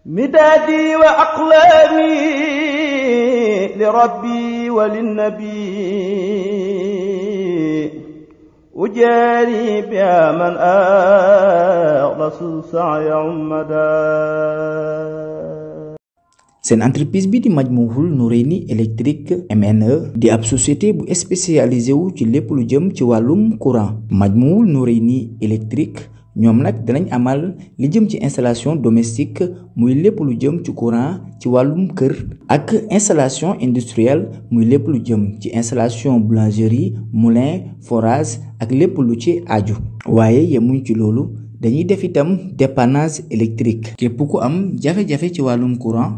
مدادي وأقلامي لربي وللنبي أجاري بها من أخلص سعي عمدا. seen entreprise bi di Majmahun Nurayni électrique MNE di ab société bu spécialisé wu ci lépp lu jëm ci wàllum courant. Majmahun Nurayni électrique ñoom nag danañ amal li jëm ci installation domestique muy lépp lu jëm ci courant ci wàllum kër ak installation industrielle muy lépp lu jëm ci installation boulangerie moulin forage ak lépp lu ci aju. waaye yemuñ ci loolu dañuy def itam dépannage électrique. képp ku am jafe-jafe ci wàllum courant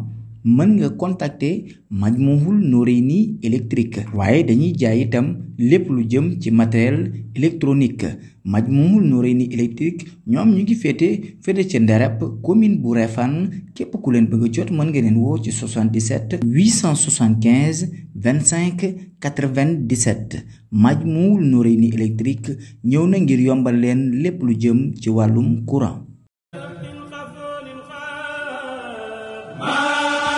mën nga contacter Majmahun Nurayni électrique. waaye dañuy jaay itam lépp lu jëm ci matériel électronique. Majmahun Nurayni électrique ñoom ñu ngi féete ca Nderep commune bu Refane. képp ku leen bëgg a jot mën nga leen woo ci 77 875 25 97. Majmahun Nurayni électrique ñëw na ngir yombal leen lépp lu jëm ci wàllum courant.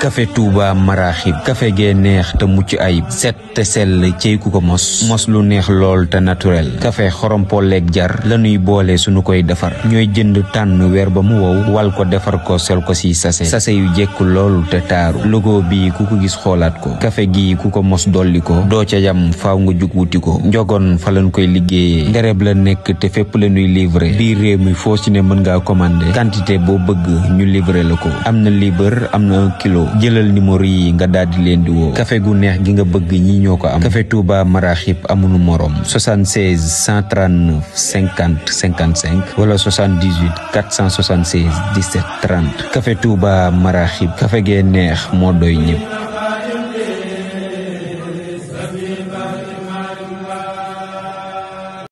café Touba Maraxib café gee neex te mucc ayib set te sell cey ku ko mos lu neex lool te naturel café xorompolleeg jar lañuy boole suñu koy defar ñooy jënd tànn weer ba mu wow wal ko defar ko sel ko si sase yu jekk lool te taaru logo bi ku ko gis xoolaat ko café gi ku ko mos dolli ko doo ca yam faaw nga jug wuti ko njogoon fa lañ koy liggéeyee ndereb la nekk te fépp la ñuy livrer biir réew mi foo ci ne mën ngaa commander quantité boo bëgg ñu livrer la ko am na libre am na 1 kilo jëlal numéro yi nga daldi leen di woo café gu neex gi nga bëgg ñi ñoo ko am café Touba Maraxib amunu morom 76 139 50 55 wala 78 476 17 30 café Touba Maraxib café gee neex moo doy ñëpp.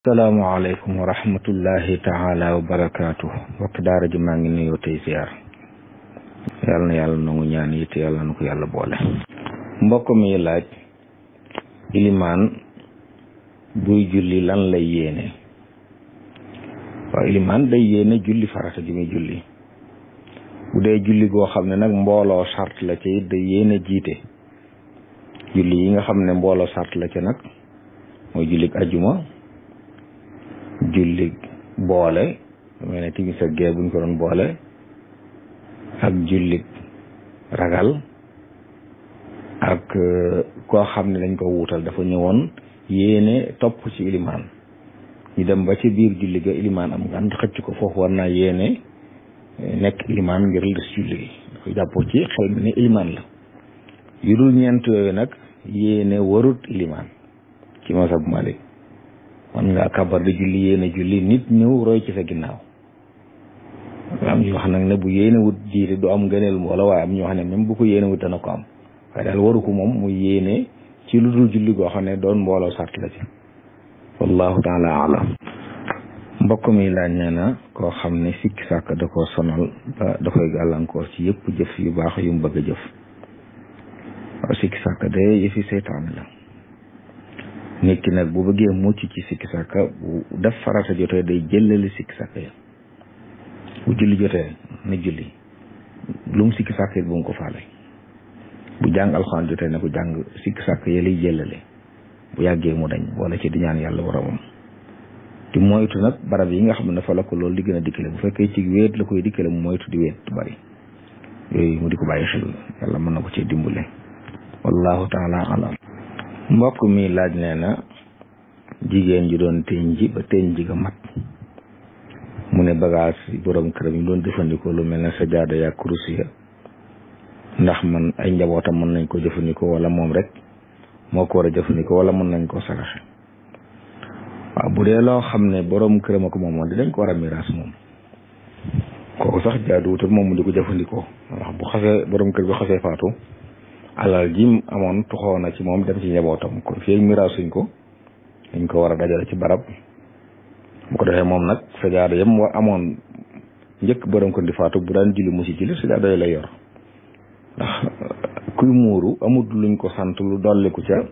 asalaamaaleykum wa rahmatullahi taala wa barakaatu. mbokk daara ji maa ngi nuyoo tey ziar. yàlla na yàlla nangu ñaan yi te yàlla na ko yàlla boole. mbokk mi laaj ilimaan buy julli lan lay yéene. waaw ilimaan day yéene julli farata ji muy julli. bu dee julli goo xam ne nag mbooloo sart la ca it day yéene jiite. julli yi nga xam ne mbooloo sart la ca nag mooy jullig ajuma, jullig boole mel ne timis ak gee buñ ko doon boole, ak jullit ragal, ak koo xam ne dañ ko wuutal dafa ñëwoon yéene topp ci ilimaan ñu dem ba ci biir julli ga ilimaan am ngant xëcc ko foofu war naa yéene nekk ilimaan ngir des julli gi dafa jàppoo ci xel mi ne ilimaan la. yu dul ñeent yooyu nag yéene warut ilimaan ci masab Malik. man ngaa kabar di julli yéene julli nit ñëw roy ci sa ginnaaw. am ñu wax nag ne bu yéene wut jiite du am ngëneel wala waaye am ñu wax ne même bu ko yéene wut dana ko am waaye daal waru ko moom muy yéene ci lu dul julli goo xam ne doon mbooloo sart la ci. wallahu taala alam. mbokk mi laaj nee na koo xam ne sikki sàkk da koo sonal ba da koy gàllankoor ci yëpp jëf yu baax yu mu bëgg a jëf. waaw sikki sàkk de yëfi seytaane la. nit ki nag bu bëggee mucc ci sikki sàkk bu def farata jotee day jëlali sikki sàkk ya. bu julli jotee na julli lu mu sikki sàkk bu mu ko faale. bu jàng alxuraan jotee ne ko jàng sikki sàkk ya lay jëlale bu yàggee mu dañ wala ci di ñaan yàlla boromam. di moytu nag barab yi nga xam ne fa la ko loolu di gën a dikkale bu fekkee ci wéet la koy dikkale mu moytu di wéet du bari yooyu mu di ko bàyyi xel yàlla mën na ko ci dimbale. wallahu taala alam. mbokk mi laaj nee na jigéen ji doon teñ ji ba teñ ji ga mat mu ne bagage yi borom këram yi doon jëfandikoo lu mel ne sajaada yaa kursi ya ndax man ay njabootam mën nañ ko jëfandikoo wala moom rek moo ko war a jëfandikoo wala mën nañ koo saraxe. waaw bu dee loo xam ne borom këram a ko moomoon dinañ ko war a miraas moom kooku sax jaaduwutul moom mu di ko jëfandikoo ndax bu xasee borom kër bi xasee faatu alal ji amoon tuxoo na ci moom dem ci njabootam kon fii miraasuñ ko dañ ko war a dajale ci barab. bu ko defee moom nag sajaada yam war amoon njëkk borom ko di faatu bu daan julli mu ci julli sajaada yooyu lay yor ndax kuy muuru amul luñ ko sant lu dolliku ca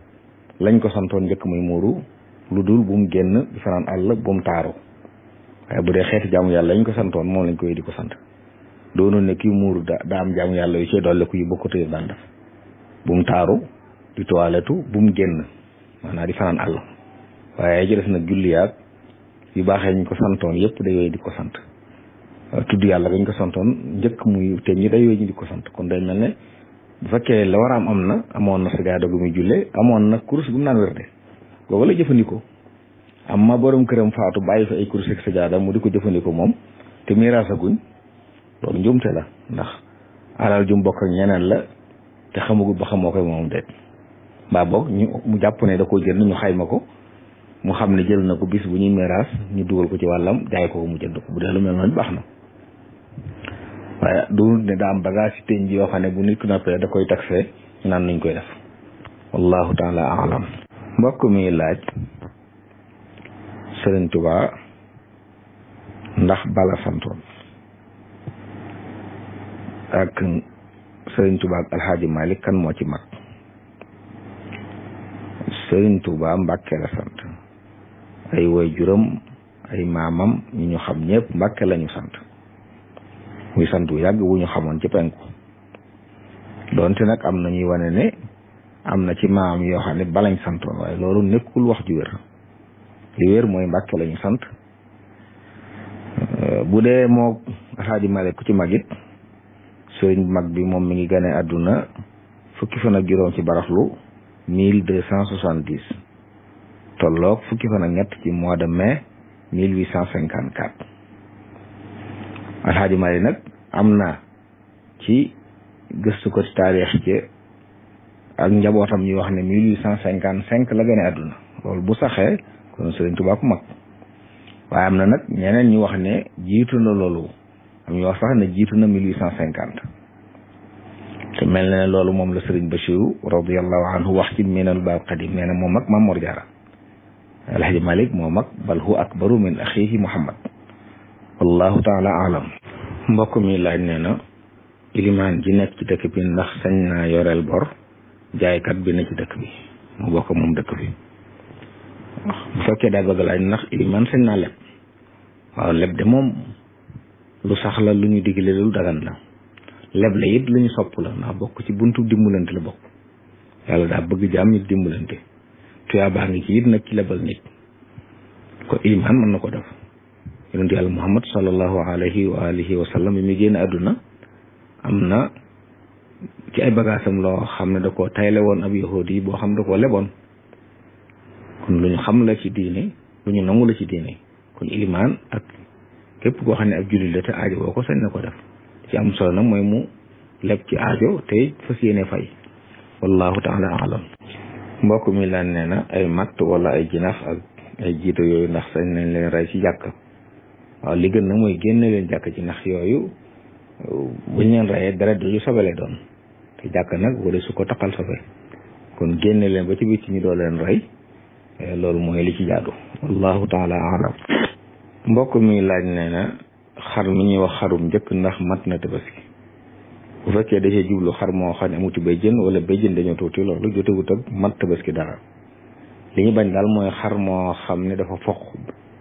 lañ ko santoon njëkk muy muuru lu dul bu mu génn di fanaan àll bu mu taaru waaye bu dee xeeti jaamu yàlla lañ ko santoon moom lañ koy di ko sant doonu ne kii muuru daa am jaamu yàlla yu ci dolli ko yu bokkut yu daan def bu mu taaru di toiletu bu mu génn maanaam di fanaan àll waaye ji def nag julli yaag yu baaxee ñu ko santoon yëpp da yooyu di ko sant tudd yàlla gañ ko santoon njëkk muy te ñi da yooyu ñu di ko sant kon day mel ne bu fekkee la war a am na amoon na sigaada gu muy julle amoon na kurus gu mu naan wérde googu la jëfandikoo am ma borom këram faatu bàyyi fa ay kurus ak sigaada mu di ko jëfandikoo moom te miraasaguñ loolu njuumte la ndax alal ju mbokk ak ñeneen la te xamagul ba xamoo koy moom déet mbaa boog mu jàpp ne da koo jënd ñu xayma ko mu xam ne jël na ko bis bu ñuy miraas ñu dugal ko ci wàllam jaay ko mu jënd ko bu dee lu mel noonu baax na waaye du ne daa am bagage ci teñ ji yoo xam ne bu nit ku noppee da koy taxé ñu naan nuñ koy def wallahu taala alam mbokk mi laaj Sëriñ Tuubaa ndax bala santoon ak Sëriñ Tuubaa ak Alxaaji Malik kan moo ci mag Sëriñ Tuubaa Mbàkke la sant ay way juram ay maamam ñi ñu xam ñëpp Mbàkke lañu sant muy sant bu yàgg wu ñu xamoon ci penku doonte nag am na ñuy wane ne am na ci maam yoo xam ne balañ santoon waaye loolu nekkul wax ju wér li wér mooy Mbàkke lañu sant bu dee moo Alxaaji Malik ku ci mag it sëriñ bu mag bi moom mi ngi gane àdduna fukki fan ak juróom ci baraxlu 1270 tolloog fukki fan ak ñett ci mois de mai 1854 Alxaaji Malik nag am na ci gëstu ko ci taarix ci ak njabootam ñuy wax ne 1855 la gane àdduna loolu bu saxee kon Sëriñ Tuubaa ku mag waaye am na nag ñeneen ñu wax ne jiitu na loolu am ñu wax sax ne jiitu na 1850 te mel na ne loolu moom la Sëriñ Bachiru radiyallahu anhu wax ci Minanul Baaqil Qadiim nee na moo mag Maam Mor Jaara Alxaaji Malik moo mag bal hu akbaru min axiihi Muhammad wallahu taala alam mbokk mi laaj nee na ilimaan ji nekk ci dëkk bi ndax sañ naa yoreel bor jaaykat bi ne ci dëkk bi mu bokk moom dëkk bi bu fekkee daa bëgg laaj ndax ilimaan sañ naa leb waaw leb de moom lu sax la lu ñu digle lu dagan la leb la it lu ñu sopp la ndax bokk ci buntu dimbalante la bokk yàlla daa bëgg jaam nit dimbalante tuyaa baa ngi ci it nag ci lebal nit ko ilimaan mën na ko def yonent yàlla Muhammad sallallahu alayhi wa alihi wa sallam bi muy génn àdduna am na ci ay bagaasam loo xam ne da koo tayle woon ab yahudi yi boo xam ne da koo leboon kon lu ñu xam la ci diine lu ñu nangu la ci diine kon ilimaan ak képp koo xam ne ab jullit la te aajo boo ko sañ na ko def ci am solo nag mooy mu leb ci aajo te fas yéene fay wallahu taala alam mbokk mi laan nee na ay matt wala ay jinax ak ay jiito yooyu ndax sañ nañ leen rey ci jàkk waaw li gën nag mooy génne leen jàkk ci ndax yooyu buñ leen reyee deret yu sobele doon te jàkk nag wala su ko taqal sobe kon génne leen ba ci biir ci ñu doo leen rey loolu mooy li ci jaadu wallahu taala alam mbokk mi laaj nee na xar mi ñuy wax xarum njëkk ndax mat na tabaski bu fekkee da cee jublu xar moo xam ne amuti béjjën wala béjjën dañoo tuuti loolu jotegut ak mat tabaski dara li ñu bañ daal mooy xar moo xam ne dafa foq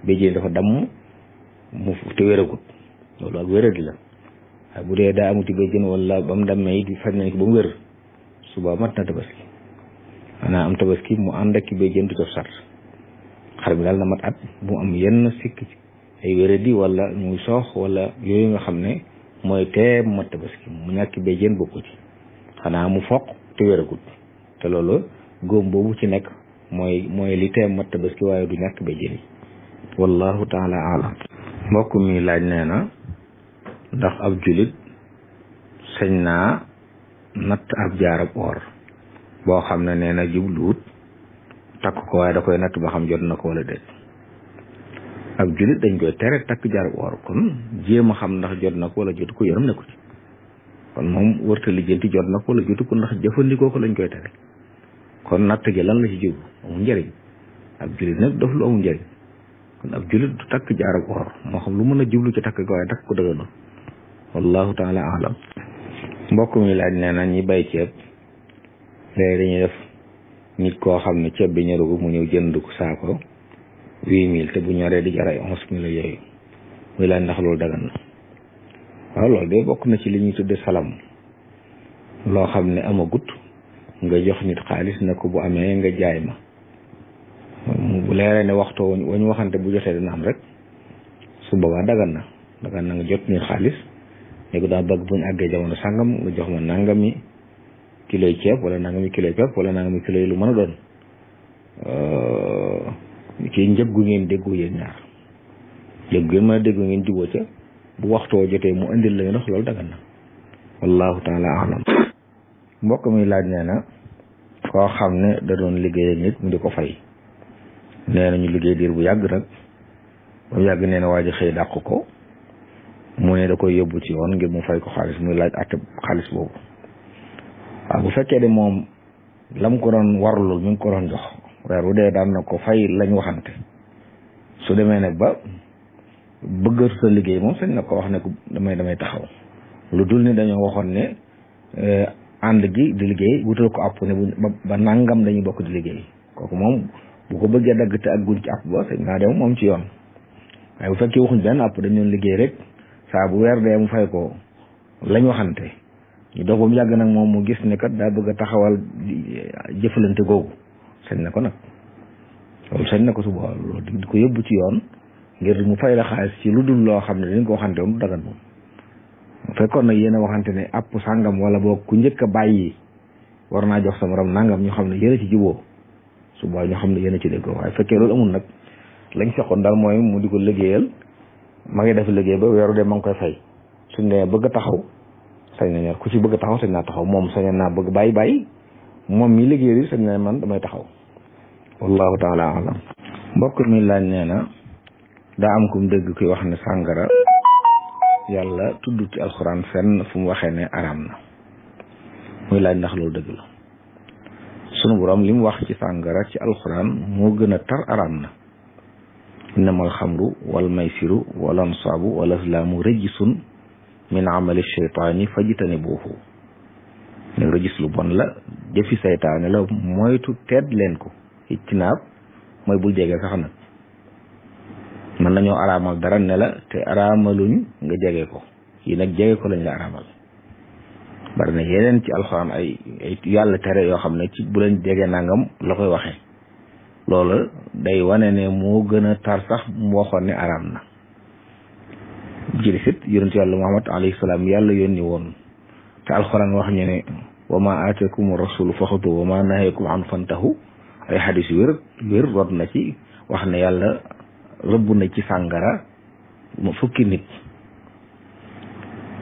béjjën dafa damm mu te wéragut loolu ak wéradi la waaye bu dee daa amuti béjjën wala ba mu dammee it faj nañ ko ba mu wér suba mat na tabaski maanaam am tabaski mu ànd ak ki béjjën du cof sart xar bi daal na mat at bu am yenn sikk ay wéradi wala muy soox wala yooyu nga xam ne mooy tee mat tabaski mu ñàkk béjjën bokku ci xanaa mu foq te wéragut te loolu góom boobu ci nekk mooy li tee mat tabaski waaye du ñàkk béjjën yi wallahu taala alam mbokk mi laaj nee na ndax ab julit sañ naa natt ab jaarab or boo xam ne nee na jubluwut takk ko waaye da koy natt ba xam jot na ko wala déet ab julit dañ koy tere takk jaarab or kon jéem a xam ndax jot na ko wala jotu ko yoram ne ko ci kon moom wërta lijjanti jot na ko wala jotu ko ndax jëfandikoo ko lañ koy tere kon natt gi lan la ci jublu amul njëriñ ab julit nag daf lu amul njëriñ kon ab julit du takk jaarab or moo xam lu mën a jublu ci takk ko waaye takk ko dëgg noonu wallahu taala alam mbokk mi laaj nee na ñi bay ceeb léegi dañuy def nit koo xam ne ceeb bi ñorugu mu ñëw jënd ko saako 8000 te bu ñoree di jar ay 11000 yooyu muy laaj ndax loolu dagan na waaw loolu de bokk na ci li ñuy tudde salam, loo xam ne amagut nga jox nit xaalis ne ko bu amee nga jaay ma, bu leeree ne waxtu wañ waxante bu jotee dina am rek su boobaa dagan na nga jot nit xaalis ne ko daa bëgg buñ àggee jamono sàngam nga jox ma nangami kiloy ceeb wala nangami kiloy pepp wala nangami kiloy lu mën a doon kii njëg gu ngeen déggoo yéen ñaar, njëg gu ngeen mën a déggoo ngeen juboo ca bu waxtoo jotee mu indil la ndox loolu dagan na wallahu taala alam. mbokk mi laaj nee na koo xam ne da doon liggéey ak nit mu di ko fay, nee na ñu liggéey diir bu yàgg nag ba yàgg nee na waa ji xëy dàq ko, mu ne da koy yóbbu ci yoon ngir mu fay ko xaalis, muy laaj àtte xaalis boobu. waaw bu fekkee de moom lam ko doon warlul mi ngi ko doon jox weer bu dee daan na ko fay lañ waxante, su demee nag ba bëggatu sa liggéey moom sañ na ko wax ne ko damay taxaw, lu dul ni dañoo waxoon ne ànd gi di liggéey wutal ko àpp ne ba nangam dañuy bokk di liggéey, kooku moom bu ko bëggee dagg te agguñ ci àpp ba sañ naa dem moom ci yoon. waaye bu fekkee waxuñ benn àpp dañ doon liggéey rek saa bu weer dee mu fay ko lañ waxante, ñu doog ba mu yàgg nag moom mu gis ne kat daa bëgg a taxawal jëfalante googu, sañ na ko nag loolu sañ na ko suba loolu di ko yóbbu ci yoon ngir mu fay la xaalis ci lu dul loo xam ne dañ ko waxante woon du dagan moom. fekkoon nag yéen a waxante ne àpp sàngam wala boo ku njëkk a bàyyi war naa jox sa morom nangam ñu xam ne yéen a ci juboo suba ñu xam ne yéen a ci déggoo. waaye fekkee loolu amul nag lañ seqoon daal mooy mu di ko liggéeyal, ma ngi def liggéey ba weeru de ma ngi koy fay, suñ ne bëgg a taxaw sañ na ku ci bëgg a taxaw sañ naa taxaw, moom sañ naa bëgg bàyyi moom mi liggéey yi sañ na man damay taxaw wallahu taala alam. mbokk mi laaj nee na daa am kum dégg kuy wax ne sàngara yàlla tudd ci alxuraan fenn fu mu waxee ne araam na, muy laaj ndax loolu dëgg la. sunu borom li mu wax ci sàngara ci alxuraan moo gën a tar araam na, innamal xamru wal maysiru wal ansaabu wal azlaamu rëjisun min amali sheytaani fajtanibuuhu, ne rëjis lu bon la, jëfi saytaane la, moytu teet leen ko. ijtinaab mooy bul jege sax nag, mën nañoo araamal dara ne la te araamaluñ nga jege ko, yi nag jege ko lañ la araamal. bari na yeneen ci alxuraan ay yàlla tere yoo xam ne ci bu leen jege nangam la koy waxee, loolu day wane ne moo gën a tar sax mu waxoon ne araam na. jëlisit yonent yàlla Muhammad alayhi salaam yàlla yónni woon te alxuraan wax ñu ne wa ma aatakum rasulu faxudu wa ma nahakum an fantahu, ay xadis yu wér rod na ci wax ne yàlla rëbb na ci sàngara mu fukki nit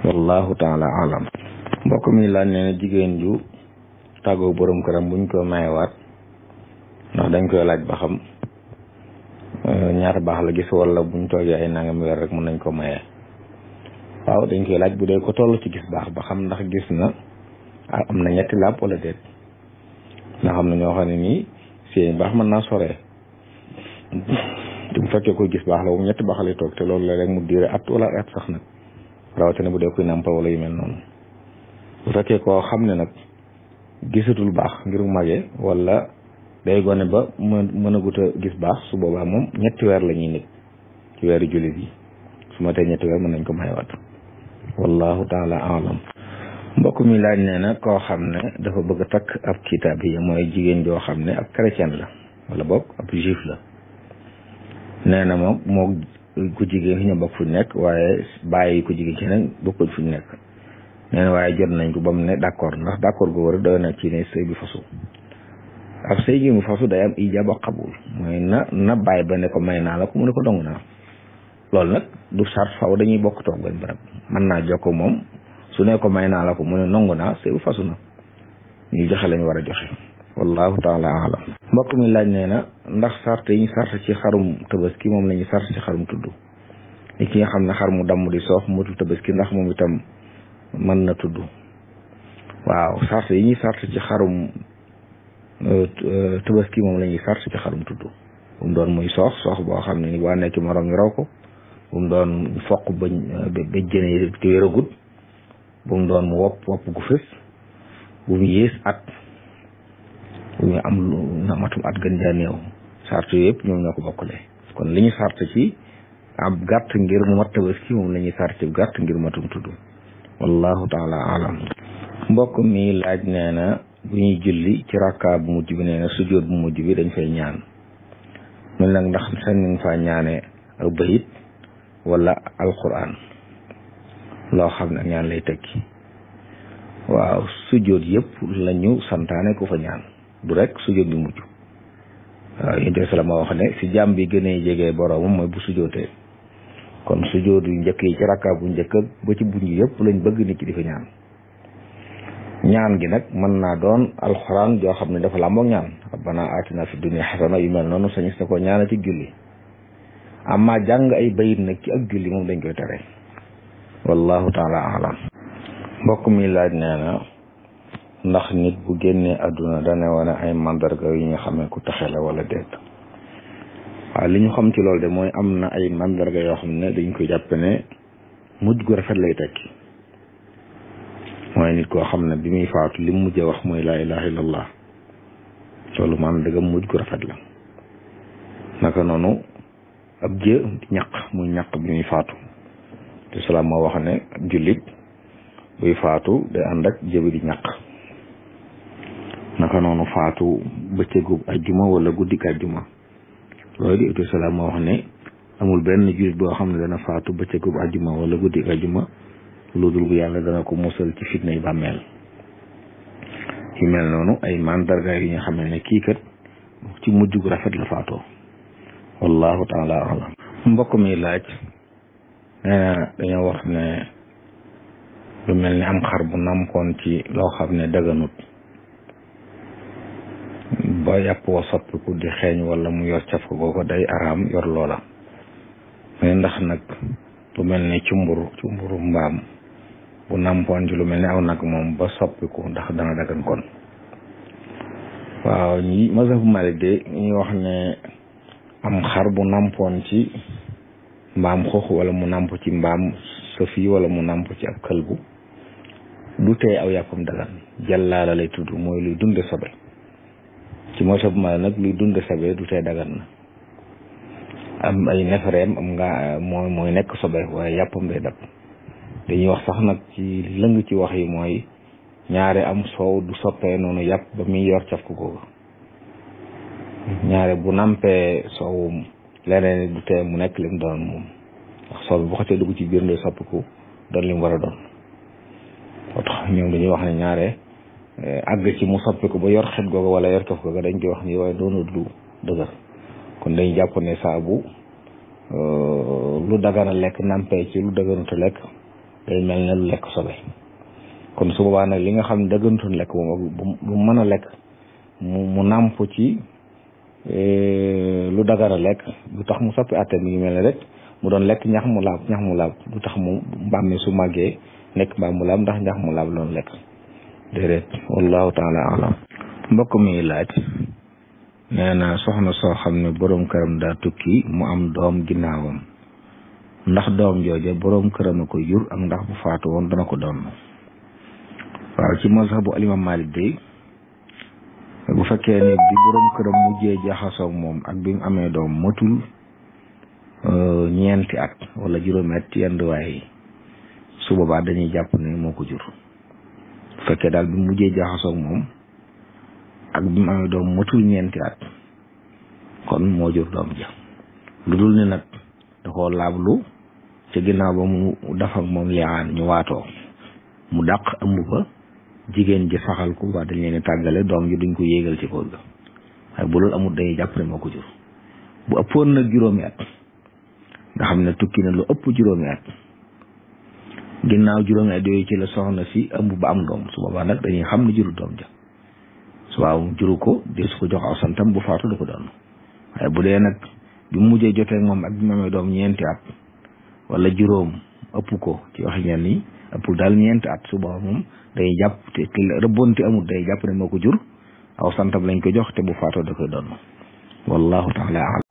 wallahu taala alam. mbokk mi laaj nee na jigéen ju tàggoo borom këram buñ ko mayewaat ndax dañ koy laaj ba xam ñaata baax la gis wala buñ toogee ay nangam weer rek mën nañ ko maye. waaw dañ koy laaj bu dee ko toll ci gis baax ba xam ndax gis na am na ñetti laab wala déet, nga xam ne ñoo xam ne nii seen baax mën naa soree te bu fekkee koy gis baax la moom ñetti baax lay toog te loolu la rek mu diire at wala at sax nag, rawatina bu dee koy nàmpal wala yu mel noonu. bu fekkee koo xam ne nag gisatul baax ngir màggee wala day gone ba mën a gut a gis baax, su boobaa moom ñetti weer la ñuy nekk ci weeru jullit yi, su ma tee ñetti weer mën nañ ko mayewaat wallahu taala alam. mbokk mi laaj nee na koo xam ne dafa bëgg a takk ab kitaab yi, mooy jigéen joo xam ne ab chrétien la wala boog ab juif la, nee na moom moo ku jigéen ki ñoo bokk fu ñu nekk, waaye bàyyi ku jigéen ci nag bokkul fu ñu nekk. nee na waaye jot nañ ko ba mu ne d'accord, ndax d'accord gu war a doy na ci ne sëy bi fasu. ab sëy gi mu fasu day am ijaab ak xabul, mooy na bàyyi ba ne ko may naa la ko mu ne ko dong naa. loolu nag du sart faw dañuy bokk toog benn barab, mën naa jokkoo moom su ne ko may naa la ko mu ne nongu naa, sëy bu fasu na, ñu joxe lañu war a joxe wallahu taala alam. mbokk mi laaj nee na ndax sart yi ñu sart ci xarum tabaski moom la ñu sart ci xarum tudd, ni ki nga xam ne xar mu damm di soof motul tabaski ndax moom itam mën na tudd. waaw sart yi ñuy sart ci xarum tabaski moom la ñuy sart ci xarum tudd, bu mu doon muy soox boo xam ne ni waa nekk morom ñu raw ko, bu mu doon foq ba jëne te wéragut, bu mu doon mu wopp gu fës, bu mu yées at, bu mu am lu na matum at gën jaa néew. sart yooyu yëpp ñoom ñoo ko bokkale. kon li ñu sart ci ab gàtt ngir mu mat tabaski moom la ñuy sart ci gàtt ngir matum tudd. wallahu taala alam. mbokk mi laaj nee na bu ñuy julli ci rakka bu mujj bi nee na sujjóot bu mujj bi dañ fay ñaan mun nag ndax sañ nañ faa ñaane aw bayit wala alquran loo xam ne ñaan lay tekki. waaw sujjóot yëpp lañu santaane ku fa ñaan du rek sujjóot bi mujj. waaw yonent bi salaam moo wax ne si jàmm bi gën a jege boroomam mooy bu sujjóotee kon sujjóot yu njëkk yi ci rakka bu njëkk ba ci buñ yëpp lañ bëgg nit ki di fa ñaan. ñaan gi nag mën naa doon alxuraan joo xam ne dafa làmboog ñaan rabbana atina fi dunya xasana yu mel noonu sañis na ko ñaana ci julli amma jàng ay bayit nag ci ak julli moom dañ koy tere wallahu taala alam. mbokk mi laaj nee na ndax nit bu génnee àdduna dana wane ay mandarga yu ñu xamee ku taxe la wala déet. waaw li ñu xam ci loolu de mooy am na ay mandarga yoo xam ne dañ koy jàpp ne mujj gu rafet lay tekki mooy nit koo xam ne bi muy faatu li mu mujjee wax mooy laa ilaha illallah loolu maanaam dëggam mujj gu rafet la. naka noonu ab jë ñaq muy ñaq bi muy faatu te salaam moo wax ne jullit buy faatu day ànd ak jëbi di ñaq. naka noonu faatu bëccëgu ajjuma wala guddik ajjuma loolu di utu salaam moo wax ne amul benn jullit boo xam ne dana faatu bëccëgu ajjuma wala guddik ajjuma lu dul bu yàlla dana ko musal ci fitna yi bàmmeel. yu mel noonu ay mandarga yi nga xam ne kii kat ci mujj gu rafet la faatoo wallahu taala alam. mbokk mi laaj nee na dañoo wax ne lu mel ni am xar bu nampoon ci loo xam ne daganut ba yàpp wa soppiku di xeeñ wala mu yor caf ko ko day araam yor loola mais ndax nag lu mel ni cumburu mbaam bu nampoon ci lu mel ni aw nag moom ba soppiku ndax dana dagan kon. waaw ñi mazhabu Maalik de ñuy wax ne am xar bu nampoon ci mbaam xoox wala mu namp ci mbaam sëfi wala mu namp ci ab këlbu du tee aw yàppam dagan jàllaala lay tudd mooy luy dunde sobe ci mazhabu Maalik nag luy dunde sobe du tee dagan na am ay nefereem am nga mooy nekk sobe waaye yàppam day dab. dañuy wax sax nag ci lëng ci wax yi mooy ñaare am soow du soppee noonu yàpp ba muy yor caf ko googu ñaare bu nampee soowum leneen du tee mu nekk lim doon moom ndax soow bi bu xasee dugg ci biir ndoy soppiku doon lim war a doon. moo tax ñoom dañuy wax ne ñaare àgg ci mu soppiku ba yor xet googu wala yor caf googu dañ koy wax ni waaye doonul lu dëgër kon dañuy jàpp ne saabu lu dagana lekk nampee ci lu dëgëruta lekk day mel ne lu lekk sobe kon su boobaa nag li nga xam ne dëggantoon lekk moom bu mën a lekk mu nàmp ci lu dagara lekk du tax mu soppi àtte mi ngi mel ne rek mu doon lekk ñax mu laab du tax mu mbaam mi su màggee nekk mbaam mu laab ndax ñax mu laab loolu lekk déedéet wallahu taala alam. mbokk mi laaj nee na soxna soo xam ne boroom këram daa tukki mu am doom ginnaawam ndax doom jooje boroom këram a ko jur ak ndax bu faatu woon dana ko doon. waaw ci mazhabu alimam Malik day bu fekkee ne bi boroom këram mujjee jaxasoog moom ak bi mu amee doom matul ñeenti at wala juróomi at ci yenn waay yi su boobaa dañuy jàpp ne moo ko jur. bu fekkee daal bi mu mujjee jaxasoog moom ak bi mu amee doom matul ñeenti at kon moo jur doom ja lu dul ne nag da koo laablu ca ginnaaw ba mu def ak moom liaan ñu waatoo mu dàq ëmb ba jigéen ji saxal ko waa dañ leen tàggale doom ji duñ ko yéegal ci kóor ga waaye bu loolu amul dañuy jàpp ne moo ko jur. bu ëppoon nag juróomi at nga xam ne tukki na lu ëpp juróomi at ginnaaw juróomi at yooyu ci la soxna si ëmb ba am doom su boobaa nag dañuy xam ne juru doom ja su waaw juru ko dee su ko jox aw santam bu faatu du ko doon waaye bu dee nag bi mu mujjee jotee moom ak bi mu amee doom ñeenti at wala juróom ëpp ko ci waxi ñenn ñi ëpp daal ñeenti at su boobaa moom day jàpp te rëbbonte amul day jàpp ne moo ko jur aw santam lañ ko jox te bu faatoo da koy doon wallahu taala alam.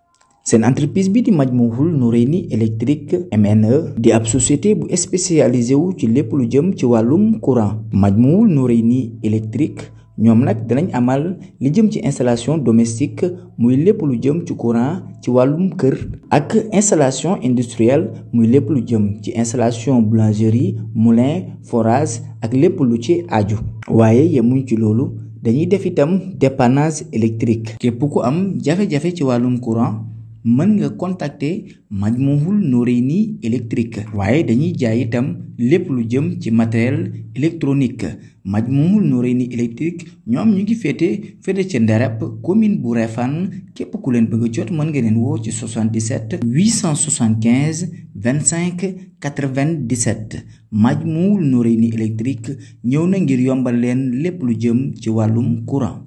seen entreprise bi di Majmahun Nurayni électrique MNE di ab société bu spécialisé wu ci lépp lu jëm ci wàllum courant. Majmahun Nurayni électrique ñoom nag danañ amal li jëm ci installation domestique muy lépp lu jëm ci courant ci wàllum kër ak installation industrielle muy lépp lu jëm ci installation boulangerie moulin forage ak lépp lu ci aju waaye yemuñ ci loolu dañuy def itam dépannage électrique képp ku am jafe-jafe ci wàllum courant mën nga contacter Majmahun Nurayni électrique waaye dañuy jaay itam lépp lu jëm ci matériel électronique Majmahun Nurayni électrique ñoom ñu ngi féete ca Nderep commune bu Refane képp ku leen bëgg a jot mën nga leen woo ci 77 875 25 97 Majmahun Nurayni électrique ñëw na ngir yombal leen lépp lu jëm ci wàllum courant.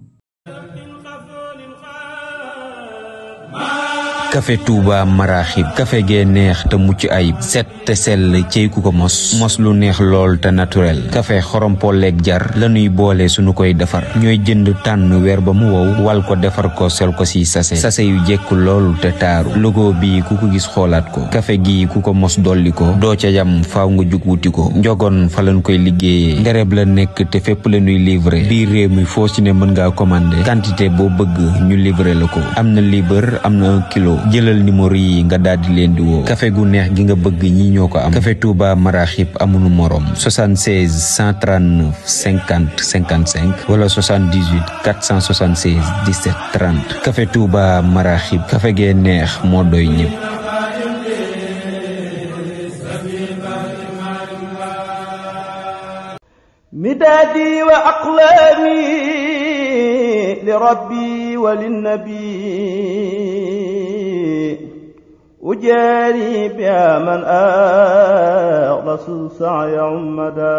café Touba Maraxib café gee neex te mucc ayib set te sell cey ku ko mos lu neex lool te naturel café xorompolleeg jar lañuy boole suñu koy defar ñooy jënd tànn weer ba mu wow wal ko defar ko sel ko si sase yu jekk loolu te taaru logo bi ku ko gis xoolaat ko café gi ku ko mos dolli ko doo ca yam faaw nga jug wuti ko njogoon fa lañ koy liggéeyee ndereb la nekk te fépp la ñuy livrer biir réew mi foo ci ne mën ngaa commander quantité boo bëgg ñu livrer la ko am na libre am na 1 kilo jëlal numéro yi nga daldi leen di woo café gu neex gi nga bëgg ñi ñoo ko am café Touba Maraxib amunu morom 76 139 50 55 wala 78 476 17 30 café Touba Maraxib café gee neex moo doy ñëpp. midaadi wa aqlaami li rabbi wa linnabi ujaari biha man axlasu sa'ya ummada